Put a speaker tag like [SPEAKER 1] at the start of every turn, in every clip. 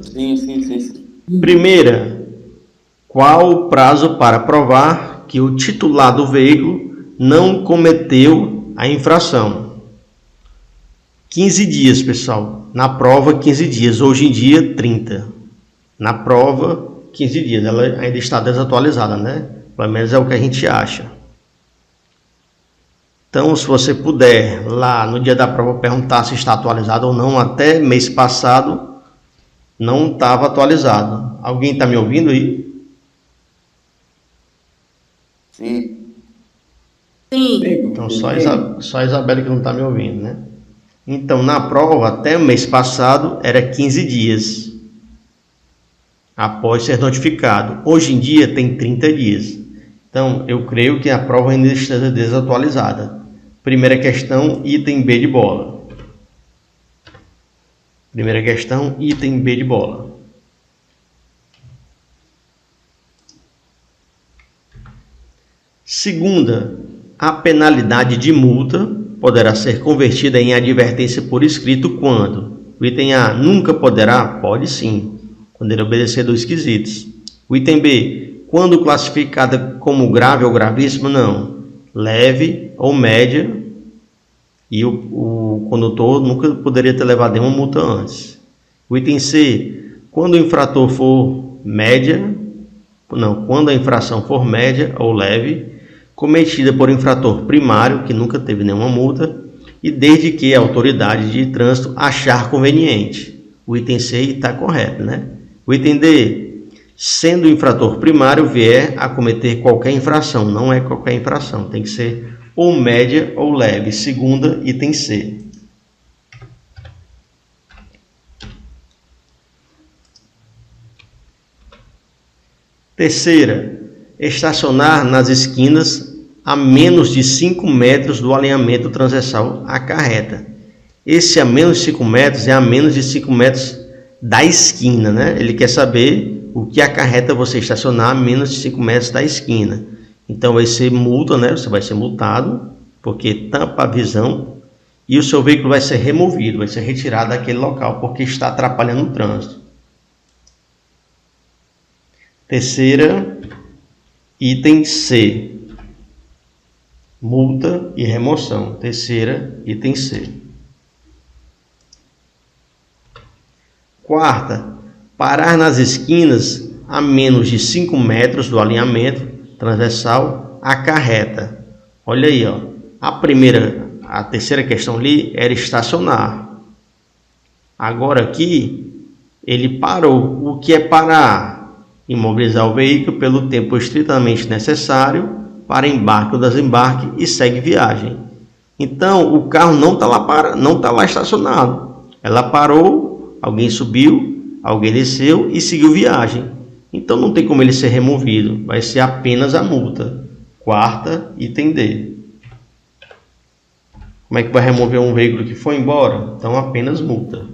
[SPEAKER 1] Sim, sim, sim, sim.
[SPEAKER 2] Primeira, qual o prazo para provar que o titular do veículo não cometeu a infração? 15 dias, pessoal. Na prova, 15 dias. Hoje em dia, 30. Na prova, 15 dias. Ela ainda está desatualizada, né? Pelo menos é o que a gente acha. Então, se você puder, lá no dia da prova, perguntar se está atualizado ou não, até mês passado não estava atualizado. Alguém está me ouvindo aí?
[SPEAKER 1] Sim.
[SPEAKER 3] Sim.
[SPEAKER 2] Então, só a Isabela que não está me ouvindo, né? Então, na prova, até o mês passado, era 15 dias após ser notificado. Hoje em dia, tem 30 dias. Então, eu creio que a prova ainda esteja desatualizada. Primeira questão, item B de bola. Primeira questão, item B de bola. Segunda, a penalidade de multa poderá ser convertida em advertência por escrito quando? O item A, nunca poderá? Pode sim, quando ele obedecer dois quesitos. O item B, quando classificada como grave ou gravíssima? Não. Leve ou média, e o condutor nunca poderia ter levado nenhuma multa antes. O item C, quando o infrator for média, não, quando a infração for média ou leve, cometida por infrator primário, que nunca teve nenhuma multa, e desde que a autoridade de trânsito achar conveniente. O item C está correto, né? O item D, sendo o infrator primário vier a cometer qualquer infração, não é qualquer infração, tem que ser ou média ou leve. Segunda, item C. Terceira, estacionar nas esquinas a menos de 5 metros do alinhamento transversal à carreta. Esse a menos de 5 metros é a menos de 5 metros da esquina, né? Ele quer saber o que acarreta você estacionar a menos de 5 metros da esquina. Então vai ser multa, né? Você vai ser multado, porque tampa a visão, e o seu veículo vai ser removido, vai ser retirado daquele local, porque está atrapalhando o trânsito. Terceira, item C, multa e remoção. Terceira, item C. Quarta, parar nas esquinas a menos de 5 metros do alinhamento transversal acarreta. Olha aí, ó. A terceira questão ali era estacionar. Agora aqui, ele parou. O que é parar? Imobilizar o veículo pelo tempo estritamente necessário para embarque ou desembarque e segue viagem. Então, o carro não está lá estacionado. Ela parou, alguém subiu, alguém desceu e seguiu viagem. Então, não tem como ele ser removido. Vai ser apenas a multa. Quarta, item D. Como é que vai remover um veículo que foi embora? Então, apenas multa.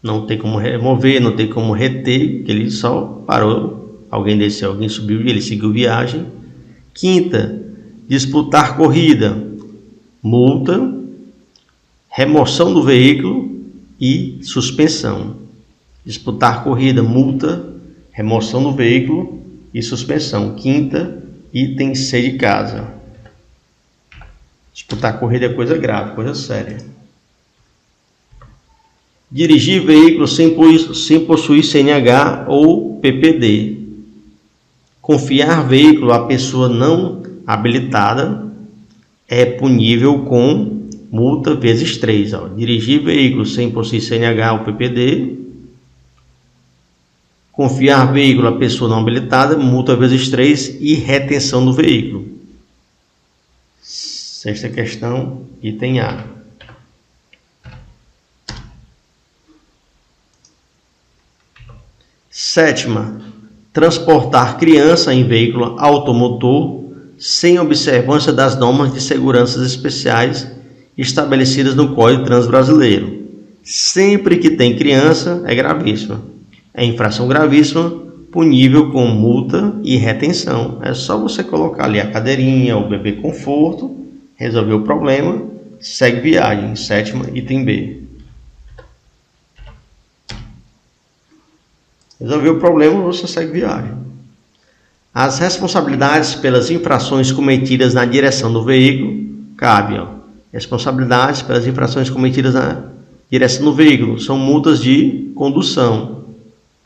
[SPEAKER 2] Não tem como remover, não tem como reter, que ele só parou, alguém desceu, alguém subiu e ele seguiu viagem. Quinta, disputar corrida, multa, remoção do veículo e suspensão. Disputar corrida, multa, remoção do veículo e suspensão. Quinta, item C de casa. Disputar corrida é coisa grave, coisa séria. Dirigir veículo sem possuir CNH ou PPD. Confiar veículo a pessoa não habilitada é punível com multa vezes 3. Dirigir veículo sem possuir CNH ou PPD. Confiar veículo a pessoa não habilitada, multa vezes 3 e retenção do veículo. Sexta questão, item A. Sétima, transportar criança em veículo automotor sem observância das normas de segurança especiais estabelecidas no Código de Trânsito Brasileiro. Sempre que tem criança, é gravíssima. É infração gravíssima, punível com multa e retenção. É só você colocar ali a cadeirinha, o bebê conforto, resolver o problema, segue viagem. Sétima, item B. Resolveu o problema, você segue viagem. As responsabilidades pelas infrações cometidas na direção do veículo cabem. Responsabilidades pelas infrações cometidas na direção do veículo são multas de condução.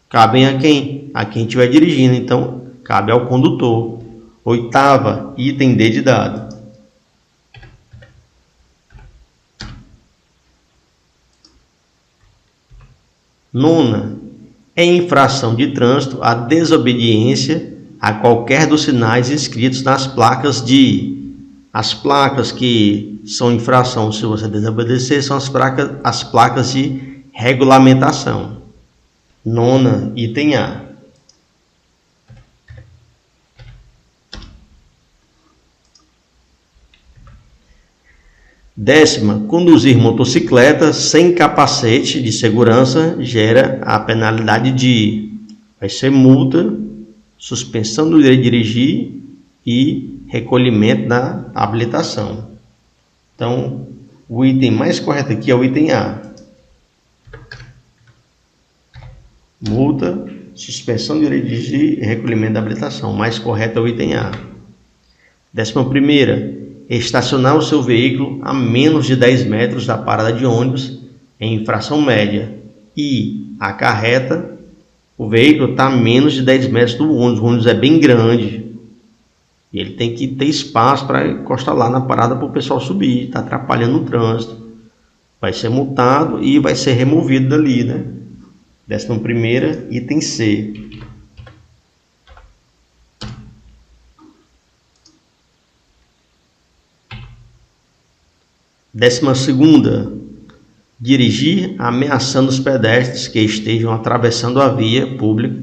[SPEAKER 2] Cabem a quem? A quem estiver dirigindo. Então, cabe ao condutor. Oitava, item D de dado. Nona, é infração de trânsito a desobediência a qualquer dos sinais inscritos nas placas de... As placas que são infração se você desobedecer são as placas de regulamentação. Nona, item A. Décima, conduzir motocicleta sem capacete de segurança gera a penalidade de... Vai ser multa, suspensão do direito de dirigir e recolhimento da habilitação. Então, o item mais correto aqui é o item A. Multa, suspensão do direito de dirigir e recolhimento da habilitação. O mais correto é o item A. 11ª, estacionar o seu veículo a menos de 10 metros da parada de ônibus em infração média e acarreta o veículo está a menos de 10 metros do ônibus. O ônibus é bem grande e ele tem que ter espaço para encostar lá na parada para o pessoal subir. Está atrapalhando o trânsito. Vai ser multado e vai ser removido dali, né? 11ª, item C. 12ª, dirigir ameaçando os pedestres que estejam atravessando a via pública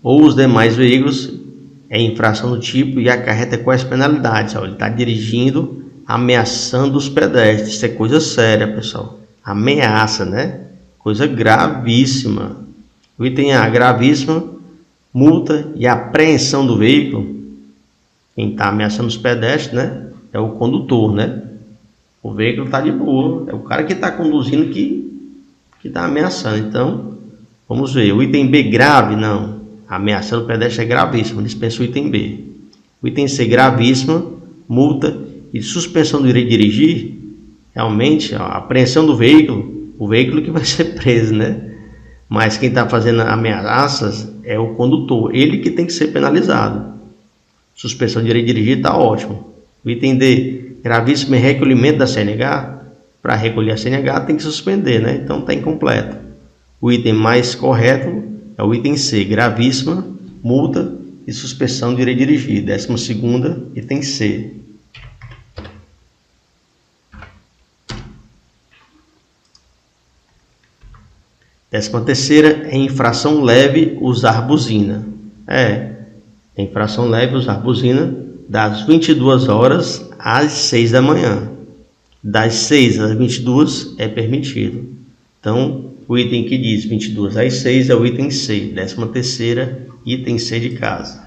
[SPEAKER 2] ou os demais veículos é infração do tipo e acarreta quais penalidades. Ele está dirigindo ameaçando os pedestres. Isso é coisa séria, pessoal. Ameaça, né? Coisa gravíssima. O item A, gravíssima, multa e apreensão do veículo. Quem está ameaçando os pedestres, né? É o condutor, né? O veículo está de boa. É o cara que está conduzindo que está ameaçando. Então, vamos ver. O item B, grave, não. Ameaçando o pedestre é gravíssimo. Dispensa o item B. O item C, gravíssima, multa e suspensão do direito de dirigir. Realmente, a apreensão do veículo, o veículo que vai ser preso, né? Mas quem está fazendo ameaças é o condutor. Ele que tem que ser penalizado. Suspensão do direito de dirigir está ótimo. O item D, gravíssimo recolhimento da CNH. Para recolher a CNH tem que suspender, né? Então está incompleto. O item mais correto é o item C, gravíssima, multa e suspensão do direito de dirigir. 12ª, item C. Décima terceira, é infração leve usar buzina. É infração leve usar buzina das 22 horas às 6 da manhã. Das 6 às 22 é permitido. Então, o item que diz 22 às 6 é o item C. 13ª, item C de casa.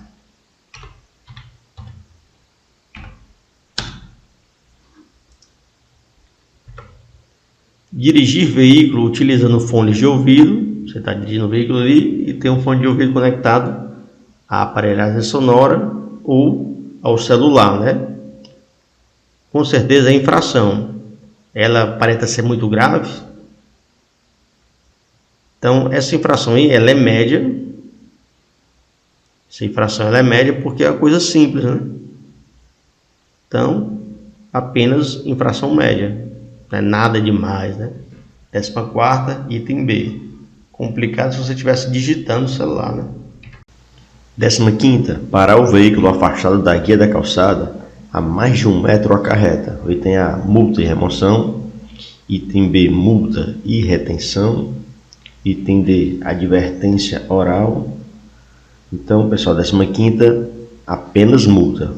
[SPEAKER 2] Dirigir veículo utilizando fones de ouvido. Você está dirigindo o veículo ali e tem um fone de ouvido conectado à aparelhagem sonora ou ao celular, né? Com certeza é infração. Ela aparenta ser muito grave. Então, essa infração aí, ela é média. Essa infração ela é média porque é uma coisa simples, né? Então, apenas infração média. Não é nada demais, né? 14ª, item B. Complicado se você estivesse digitando no celular, né? 15ª, parar o veículo afastado da guia da calçada a mais de 1 metro acarreta. O item A, multa e remoção. Item B, multa e retenção. Item D, advertência oral. Então, pessoal, 15ª, apenas multa.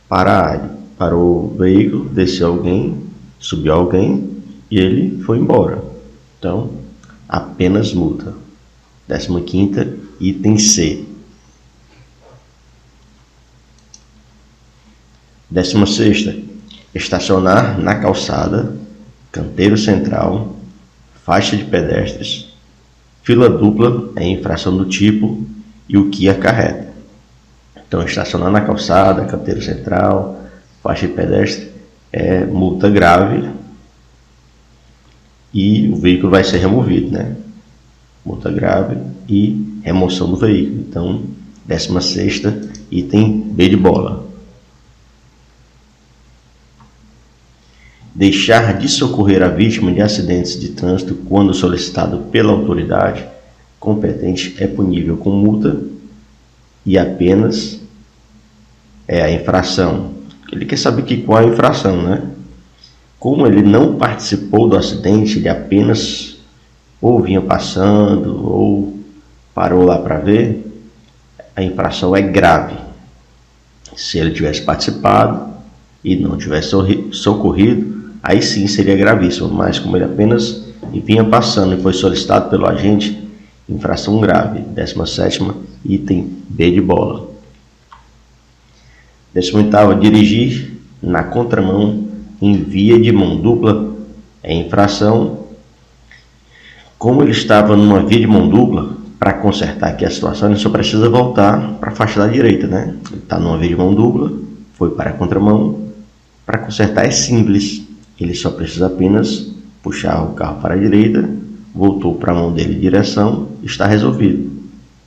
[SPEAKER 2] Parou o veículo, desceu alguém, subiu alguém e ele foi embora. Então, apenas multa. 15ª, item C. 16ª, estacionar na calçada, canteiro central, faixa de pedestres, Fila dupla é infração do tipo e o que acarreta. Então, estacionar na calçada, canteiro central, faixa de pedestre é multa grave e o veículo vai ser removido, né? Multa grave e remoção do veículo. Então, 16ª, item B de bola. Deixar de socorrer a vítima de acidentes de trânsito quando solicitado pela autoridade competente é punível com multa e apenas a infração. Ele quer saber qual é a infração, né? Como ele não participou do acidente, ele apenas ou vinha passando ou parou lá para ver, a infração é grave. Se ele tivesse participado e não tivesse socorrido, aí sim seria gravíssimo, mas como ele apenas vinha passando e foi solicitado pelo agente, infração grave. 17ª, item B de bola. 18ª, dirigir na contramão em via de mão dupla é infração. Como ele estava numa via de mão dupla, para consertar aqui a situação, ele só precisa voltar para a faixa da direita, né? Ele está numa via de mão dupla, foi para a contramão. Para consertar é simples, ele só precisa apenas puxar o carro para a direita, voltou para a mão dele em direção, está resolvido.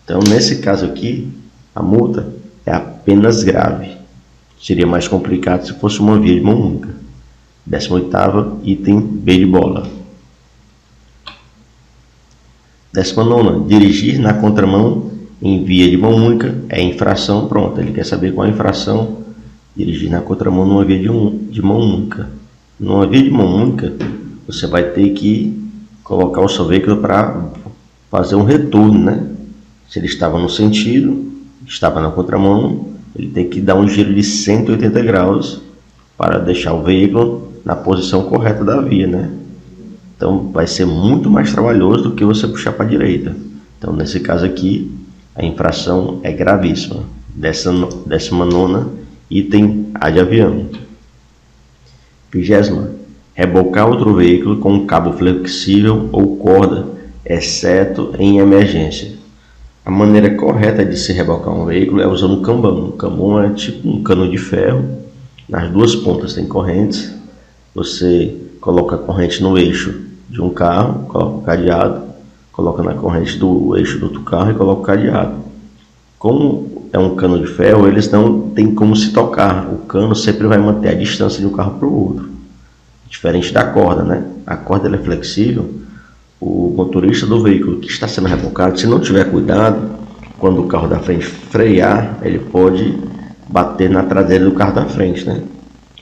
[SPEAKER 2] Então, nesse caso aqui, a multa é apenas grave. Seria mais complicado se fosse uma via de mão única. 18ª, item B de bola. 19ª, dirigir na contramão em via de mão única é infração. Pronto, ele quer saber qual é a infração. Dirigir na contramão numa via de mão única. Numa via de mão única, você vai ter que colocar o seu veículo para fazer um retorno, né? Se ele estava no sentido, estava na contramão, ele tem que dar um giro de 180 graus para deixar o veículo na posição correta da via, né? Então vai ser muito mais trabalhoso do que você puxar para a direita. Então, nesse caso aqui, a infração é gravíssima. 19ª, item A de avião. 20ª, rebocar outro veículo com um cabo flexível ou corda, exceto em emergência. A maneira correta de se rebocar um veículo é usando um cambão. Um cambão é tipo um cano de ferro. Nas duas pontas tem correntes. Você coloca a corrente no eixo de um carro, coloca o cadeado, coloca na corrente do eixo do outro carro e coloca o cadeado. Como é um cano de ferro, eles não tem como se tocar. O cano sempre vai manter a distância de um carro para o outro. Diferente da corda, né? A corda ela é flexível. O motorista do veículo que está sendo rebocado, se não tiver cuidado, quando o carro da frente frear, ele pode bater na traseira do carro da frente, né?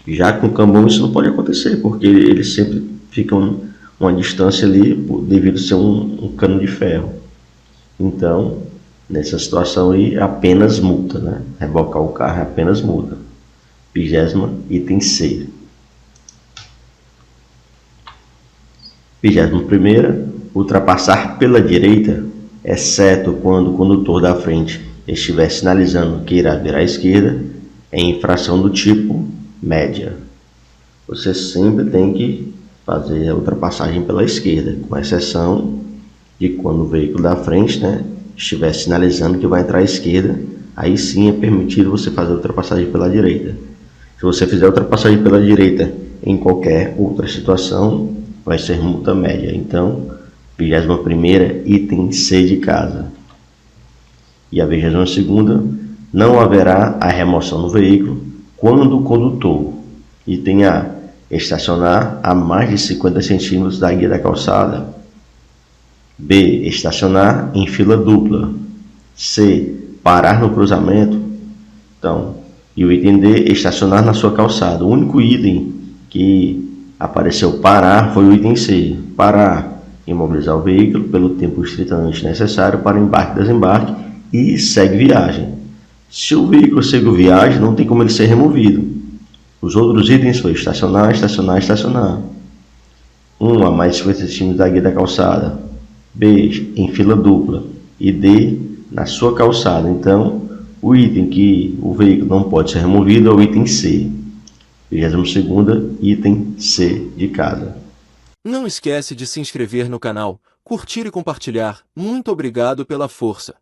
[SPEAKER 2] Já com o cambão isso não pode acontecer, porque eles sempre ficam uma distância ali devido a ser um cano de ferro. Então, nessa situação aí, apenas multa, né? Rebocar o carro é apenas multa. 20ª, item C. 21ª, ultrapassar pela direita, exceto quando o condutor da frente estiver sinalizando que irá virar à esquerda, é infração do tipo média. Você sempre tem que fazer a ultrapassagem pela esquerda, com exceção de quando o veículo da frente, né, estiver sinalizando que vai entrar à esquerda, aí sim é permitido você fazer a ultrapassagem pela direita. Se você fizer a ultrapassagem pela direita em qualquer outra situação, vai ser multa média. Então, 21ª, item C de casa. E a 22ª, não haverá a remoção do veículo quando o condutor, item A, estacionar a mais de 50 centímetros da guia da calçada. B, estacionar em fila dupla. C, parar no cruzamento. Então, e o item D, estacionar na sua calçada. O único item que apareceu parar foi o item C, parar, imobilizar o veículo pelo tempo estritamente necessário para embarque e desembarque e segue viagem. Se o veículo segue viagem, não tem como ele ser removido. Os outros itens foi estacionar, estacionar, estacionar. 1 a mais de 50 centímetros da guia da calçada. B, em fila dupla. E D, na sua calçada. Então, o item que o veículo não pode ser removido é o item C. 22ª, item C de casa.
[SPEAKER 4] Não esquece de se inscrever no canal, curtir e compartilhar. Muito obrigado pela força.